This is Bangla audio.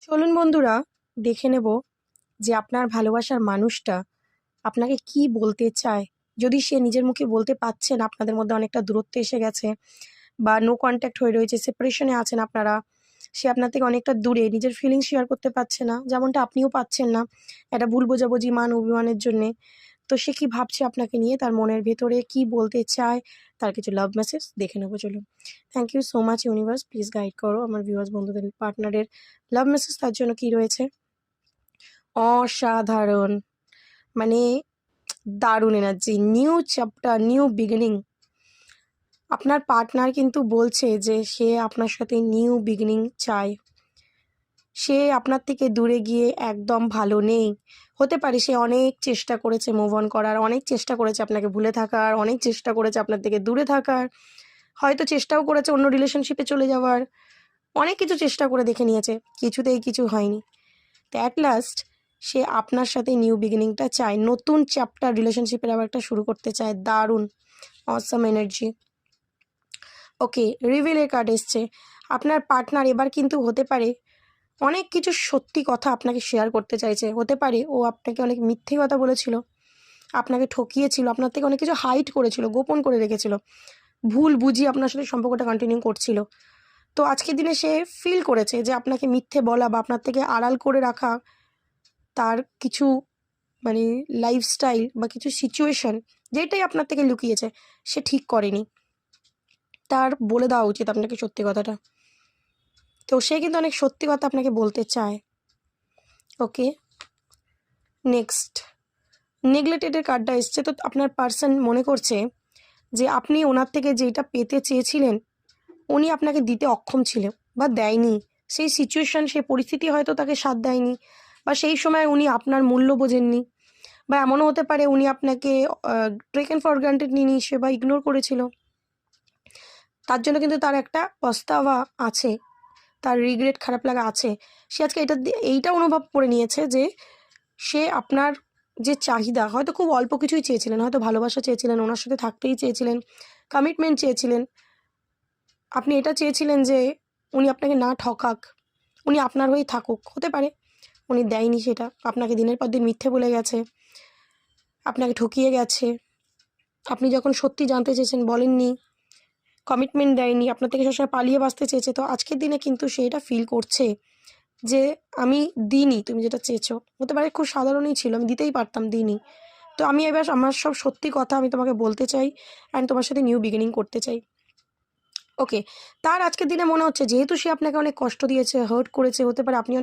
চলুন বন্ধুরা, দেখে নেব যে আপনার ভালোবাসার মানুষটা আপনাকে কি বলতে চায়। যদি সে নিজের মুখে বলতে পারছেন, আপনাদের মধ্যে অনেকটা দূরত্ব এসে গেছে বা নো কন্ট্যাক্ট হয়ে রয়েছে, সেপারেশনে আছেন আপনারা, সে আপনার থেকে অনেকটা দূরে, নিজের ফিলিংস শেয়ার করতে পারছে না, যেমনটা আপনিও পাচ্ছেন না, একটা ভুল বোঝাবুঝি, মান অভিমানের জন্যে। তো সে কি ভাবছে আপনাকে নিয়ে, তার মনের ভেতরে কি বলতে চায়, তার কিছু লাভ মেসেজ দেখে নেবো। চলুন। Thank you so much universe, please guide করো আমার ভিউয়ার্স বন্ধুদের, পার্টনারের লাভ মেসেজ তার জন্য কি রয়েছে। অসাধারণ, মানে দারুণ energy, new chapter, new beginning. আপনার পার্টনার কিন্তু বলছে যে সে আপনার সাথে নিউ বিগিনিং চায়। সে আপনার থেকে দূরে গিয়ে একদম ভালো নেই। হতে পারে সে অনেক চেষ্টা করেছে মুভ অন করার, অনেক চেষ্টা করেছে আপনাকে ভুলে থাকার, অনেক চেষ্টা করেছে আপনার থেকে দূরে থাকার, হয়তো চেষ্টাও করেছে অন্য রিলেশনশিপে চলে যাওয়ার, অনেক কিছু চেষ্টা করে দেখে নিয়েছে, কিছুতেই কিছু হয়নি। তো অ্যাট লাস্ট সে আপনার সাথে নিউ বিগিনিংটা চায়, নতুন চ্যাপ্টার রিলেশনশিপের আবার একটা শুরু করতে চায়। দারুণ, অসাম এনার্জি। ওকে, রিভিলের কার্ড এসছে। আপনার পার্টনার এবার কিন্তু হতে পারে অনেক কিছু সত্যি কথা আপনাকে শেয়ার করতে চাইছে। হতে পারে ও আপনাকে অনেক মিথ্যে কথা বলেছিল, আপনাকে ঠকিয়েছিল, আপনার থেকে অনেক কিছু হাইড করেছিল, গোপন করে রেখেছিল, ভুল বুঝিয়ে আপনার সাথে সম্পর্কটা কন্টিনিউ করছিল। তো আজকের দিনে সে ফিল করেছে যে আপনাকে মিথ্যে বলা বা আপনার থেকে আড়াল করে রাখা তার কিছু, মানে লাইফস্টাইল বা কিছু সিচুয়েশন যেটাই আপনার থেকে লুকিয়েছে, সে ঠিক করেনি। তার বলে দেওয়া উচিত আপনাকে সত্যি কথাটা। তো সে কিন্তু অনেক সত্যি কথা আপনাকে বলতে চায়। ওকে, নেক্সট নেগলেক্টেডের কার্ডটা এসছে। তো আপনার পার্সন মনে করছে যে আপনি ওনার থেকে যেটা পেতে চেয়েছিলেন উনি আপনাকে দিতে অক্ষম ছিলেন বা দেয়নি। সেই সিচুয়েশন, সেই পরিস্থিতি হয়তো তাকে সাথ দেয়নি, বা সেই সময় উনি আপনার মূল্য বোঝেননি, বা এমনও হতে পারে উনি আপনাকে টেকেন ফর গ্রান্টেড নিয়ে নিয়েছে বা ইগনোর করেছিল। তার জন্য কিন্তু তার একটা পস্তাবা আছে, তার রিগ্রেট, খারাপ লাগা আছে। সে আজকে এইটা অনুভব করে নিয়েছে যে সে আপনার যে চাহিদা, হয়তো খুব অল্প কিছুই চেয়েছিলেন, হয়তো ভালোবাসা চেয়েছিলেন, ওনার সাথে থাকতেই চেয়েছিলেন, কমিটমেন্ট চেয়েছিলেন, আপনি এটা চেয়েছিলেন যে উনি আপনাকে না ঠকাক, উনি আপনার হয়েই থাকুক। হতে পারে উনি দেয়নি সেটা, আপনাকে দিনের পর দিন মিথ্যে বলে গেছে, আপনাকে ঠকিয়ে গেছে, আপনি যখন সত্যি জানতে চেয়েছেন বলেননি, কমিটমেন্ট দেয়নি, আপনার থেকে সবসময় পালিয়ে বাঁচতে চেয়েছে। তো আজকের দিনে কিন্তু সে এটা ফিল করছে যে আমি দিইনি তুমি যেটা চেয়েছো। হতে পারে খুব সাধারণই ছিল, আমি দিতেই পারতাম, দিইনি। তো আমি এবার আমার সব সত্যি কথা আমি তোমাকে বলতে চাই, অ্যান্ড তোমার সাথে নিউ বিগিনিং করতে চাই। ওকে, তার আজকের দিনে মনে হচ্ছে যেহেতু সে আপনাকে অনেক কষ্ট দিয়েছে, হার্ট করেছে, হতে পারে আপনি